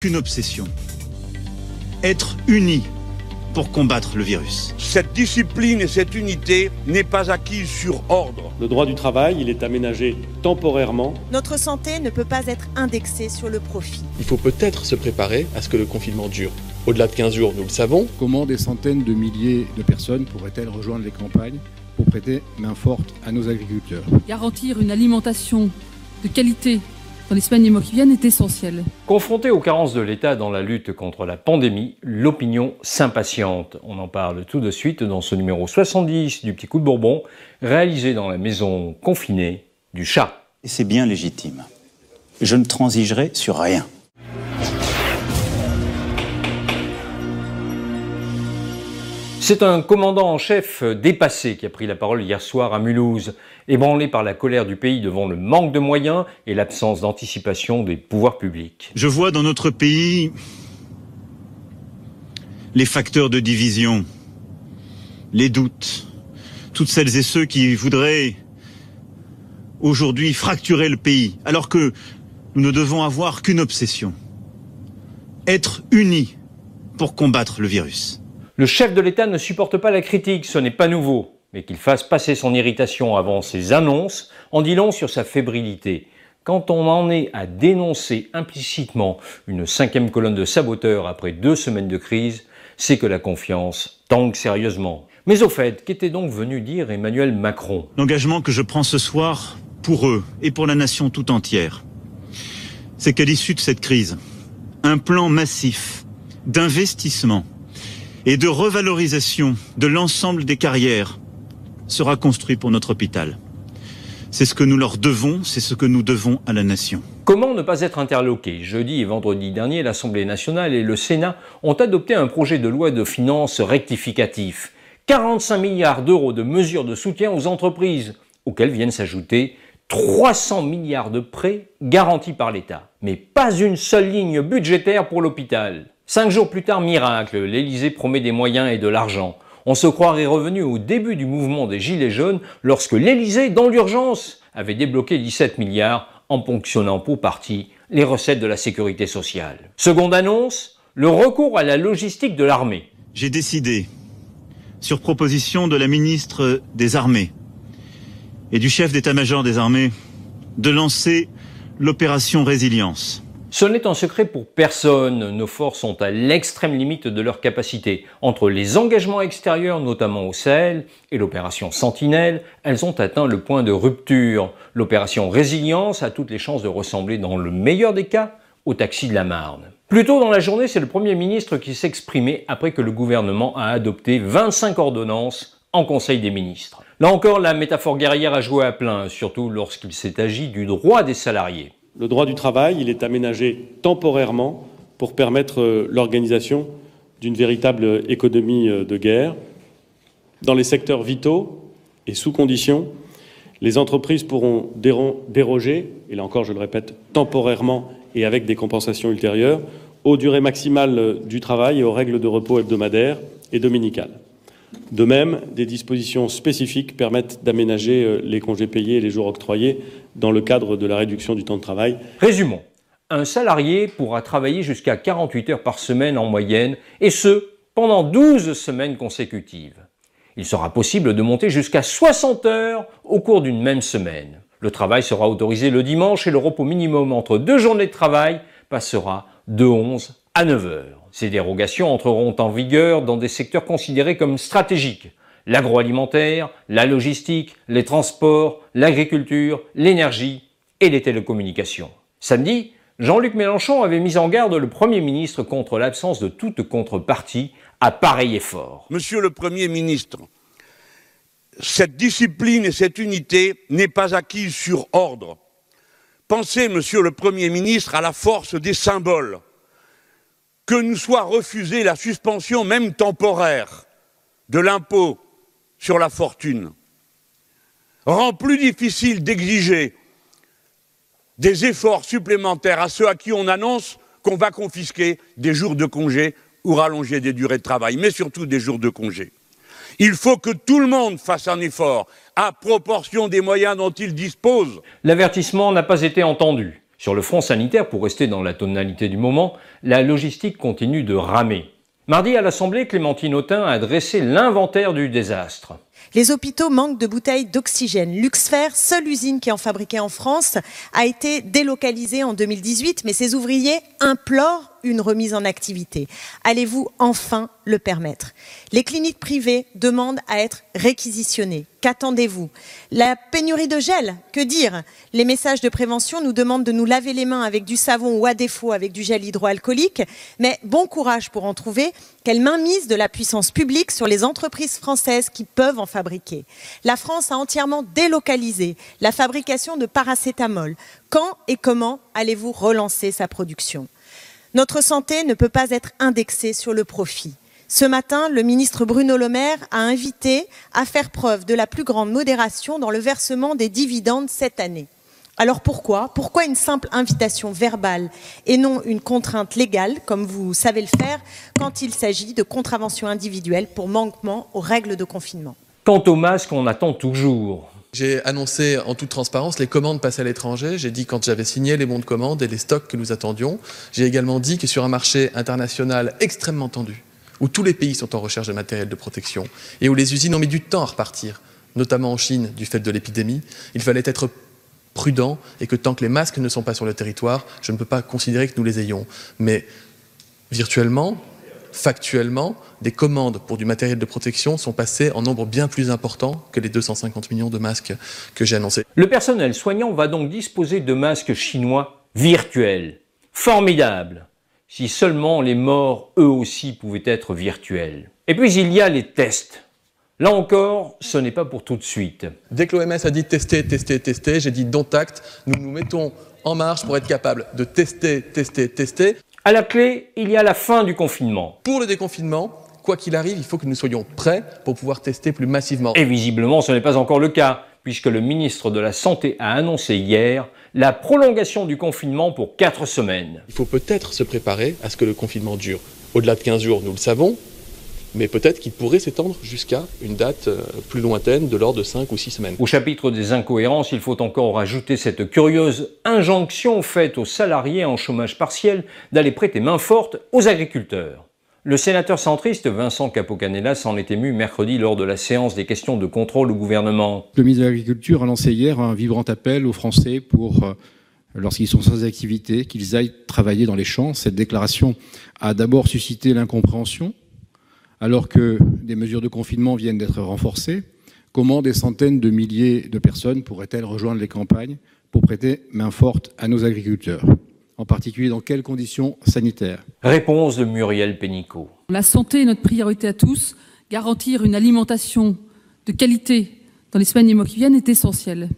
Qu'une obsession. Être unis pour combattre le virus. Cette discipline et cette unité n'est pas acquise sur ordre. Le droit du travail, il est aménagé temporairement. Notre santé ne peut pas être indexée sur le profit. Il faut peut-être se préparer à ce que le confinement dure. Au-delà de 15 jours, nous le savons. Comment des centaines de milliers de personnes pourraient-elles rejoindre les campagnes pour prêter main forte à nos agriculteurs? Garantir une alimentation de qualité dans les semaines et mois qui viennent est essentiel. Confronté aux carences de l'État dans la lutte contre la pandémie, l'opinion s'impatiente. On en parle tout de suite dans ce numéro 70 du Petit Coup de Bourbon, réalisé dans la maison confinée du Chat. Et c'est bien légitime. Je ne transigerai sur rien. C'est un commandant en chef dépassé qui a pris la parole hier soir à Mulhouse, ébranlé par la colère du pays devant le manque de moyens et l'absence d'anticipation des pouvoirs publics. Je vois dans notre pays les facteurs de division, les doutes, toutes celles et ceux qui voudraient aujourd'hui fracturer le pays, alors que nous ne devons avoir qu'une obsession, être unis pour combattre le virus. Le chef de l'État ne supporte pas la critique, ce n'est pas nouveau. Mais qu'il fasse passer son irritation avant ses annonces en dit long sur sa fébrilité. Quand on en est à dénoncer implicitement une 5e colonne de saboteurs après 2 semaines de crise, c'est que la confiance tangue sérieusement. Mais au fait, qu'était donc venu dire Emmanuel Macron? L'engagement que je prends ce soir pour eux et pour la nation tout entière, c'est qu'à l'issue de cette crise, un plan massif d'investissement et de revalorisation de l'ensemble des carrières sera construit pour notre hôpital. C'est ce que nous leur devons, c'est ce que nous devons à la nation. Comment ne pas être interloqué? Jeudi et vendredi dernier, l'Assemblée nationale et le Sénat ont adopté un projet de loi de finances rectificatif. 45 milliards d'euros de mesures de soutien aux entreprises, auxquelles viennent s'ajouter 300 milliards de prêts garantis par l'État. Mais pas une seule ligne budgétaire pour l'hôpital. 5 jours plus tard, miracle, l'Élysée promet des moyens et de l'argent. On se croirait revenu au début du mouvement des Gilets jaunes lorsque l'Élysée, dans l'urgence, avait débloqué 17 milliards en ponctionnant pour partie les recettes de la sécurité sociale. Seconde annonce, le recours à la logistique de l'armée. J'ai décidé, sur proposition de la ministre des Armées et du chef d'état-major des armées, de lancer l'opération Résilience. Ce n'est un secret pour personne, nos forces sont à l'extrême limite de leur capacité. Entre les engagements extérieurs, notamment au Sahel, et l'opération Sentinelle, elles ont atteint le point de rupture. L'opération Résilience a toutes les chances de ressembler, dans le meilleur des cas, au taxi de la Marne. Plus tôt dans la journée, c'est le Premier ministre qui s'exprimait après que le gouvernement a adopté 25 ordonnances en Conseil des ministres. Là encore, la métaphore guerrière a joué à plein, surtout lorsqu'il s'est agi du droit des salariés. Le droit du travail, il est aménagé temporairement pour permettre l'organisation d'une véritable économie de guerre. Dans les secteurs vitaux et sous conditions, les entreprises pourront déroger, et là encore je le répète, temporairement et avec des compensations ultérieures, aux durées maximales du travail et aux règles de repos hebdomadaires et dominicales. De même, des dispositions spécifiques permettent d'aménager les congés payés et les jours octroyés dans le cadre de la réduction du temps de travail. Résumons. Un salarié pourra travailler jusqu'à 48 heures par semaine en moyenne, et ce, pendant 12 semaines consécutives. Il sera possible de monter jusqu'à 60 heures au cours d'une même semaine. Le travail sera autorisé le dimanche et le repos minimum entre 2 journées de travail passera de 11 à 9 heures. Ces dérogations entreront en vigueur dans des secteurs considérés comme stratégiques. L'agroalimentaire, la logistique, les transports, l'agriculture, l'énergie et les télécommunications. Samedi, Jean-Luc Mélenchon avait mis en garde le Premier ministre contre l'absence de toute contrepartie à pareil effort. Monsieur le Premier ministre, cette discipline et cette unité n'est pas acquise sur ordre. Pensez, Monsieur le Premier ministre, à la force des symboles. Que nous soit refusée la suspension même temporaire de l'impôt sur la fortune rend plus difficile d'exiger des efforts supplémentaires à ceux à qui on annonce qu'on va confisquer des jours de congé ou rallonger des durées de travail, mais surtout des jours de congé. Il faut que tout le monde fasse un effort à proportion des moyens dont il dispose. L'avertissement n'a pas été entendu. Sur le front sanitaire, pour rester dans la tonalité du moment, la logistique continue de ramer. Mardi, à l'Assemblée, Clémentine Autain a dressé l'inventaire du désastre. Les hôpitaux manquent de bouteilles d'oxygène. Luxfer, seule usine qui en fabriquait en France, a été délocalisée en 2018, mais ses ouvriers implorent une remise en activité. Allez-vous enfin le permettre? Les cliniques privées demandent à être réquisitionnées. Qu'attendez-vous? La pénurie de gel, que dire? Les messages de prévention nous demandent de nous laver les mains avec du savon ou à défaut avec du gel hydroalcoolique. Mais bon courage pour en trouver. Quelle mainmise de la puissance publique sur les entreprises françaises qui peuvent en fabriquer. La France a entièrement délocalisé la fabrication de paracétamol. Quand et comment allez-vous relancer sa production? Notre santé ne peut pas être indexée sur le profit. Ce matin, le ministre Bruno Le Maire a invité à faire preuve de la plus grande modération dans le versement des dividendes cette année. Alors pourquoi une simple invitation verbale et non une contrainte légale, comme vous savez le faire, quand il s'agit de contraventions individuelles pour manquement aux règles de confinement? Quant au masque, on attend toujours. J'ai annoncé en toute transparence les commandes passées à l'étranger. J'ai dit quand j'avais signé les bons de commande et les stocks que nous attendions. J'ai également dit que sur un marché international extrêmement tendu, où tous les pays sont en recherche de matériel de protection et où les usines ont mis du temps à repartir, notamment en Chine du fait de l'épidémie, il fallait être prudent et que tant que les masques ne sont pas sur le territoire, je ne peux pas considérer que nous les ayons. Mais virtuellement, factuellement, des commandes pour du matériel de protection sont passées en nombre bien plus important que les 250 millions de masques que j'ai annoncés. Le personnel soignant va donc disposer de masques chinois virtuels. Formidable! Si seulement les morts, eux aussi, pouvaient être virtuels. Et puis il y a les tests. Là encore, ce n'est pas pour tout de suite. Dès que l'OMS a dit tester, tester, tester, j'ai dit don't act, nous nous mettons en marche pour être capables de tester, tester, tester. À la clé, il y a la fin du confinement. Pour le déconfinement, quoi qu'il arrive, il faut que nous soyons prêts pour pouvoir tester plus massivement. Et visiblement, ce n'est pas encore le cas, puisque le ministre de la Santé a annoncé hier la prolongation du confinement pour 4 semaines. Il faut peut-être se préparer à ce que le confinement dure. Au-delà de 15 jours, nous le savons, mais peut-être qu'il pourrait s'étendre jusqu'à une date plus lointaine, de l'ordre de 5 ou 6 semaines. Au chapitre des incohérences, il faut encore ajouter cette curieuse injonction faite aux salariés en chômage partiel d'aller prêter main forte aux agriculteurs. Le sénateur centriste Vincent Capo-Canellas s'en est ému mercredi lors de la séance des questions de contrôle au gouvernement. Le ministre de l'Agriculture a lancé hier un vibrant appel aux Français pour, lorsqu'ils sont sans activité, qu'ils aillent travailler dans les champs. Cette déclaration a d'abord suscité l'incompréhension. Alors que des mesures de confinement viennent d'être renforcées, comment des centaines de milliers de personnes pourraient-elles rejoindre les campagnes pour prêter main forte à nos agriculteurs? En particulier, dans quelles conditions sanitaires? Réponse de Muriel Pénicaud. La santé est notre priorité à tous. Garantir une alimentation de qualité dans les semaines et les mois qui viennent est essentiel.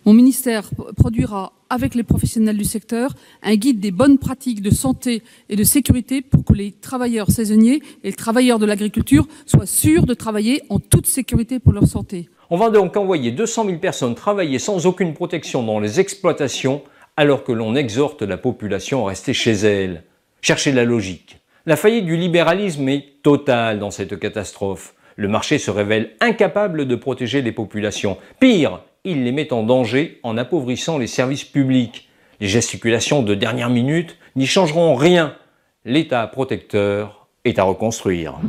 Mon ministère produira, avec les professionnels du secteur, un guide des bonnes pratiques de santé et de sécurité pour que les travailleurs saisonniers et les travailleurs de l'agriculture soient sûrs de travailler en toute sécurité pour leur santé. On va donc envoyer 200 000 personnes travailler sans aucune protection dans les exploitations, alors que l'on exhorte la population à rester chez elle. Cherchez la logique. La faillite du libéralisme est totale dans cette catastrophe. Le marché se révèle incapable de protéger les populations. Pire, il les met en danger en appauvrissant les services publics. Les gesticulations de dernière minute n'y changeront rien. L'État protecteur est à reconstruire.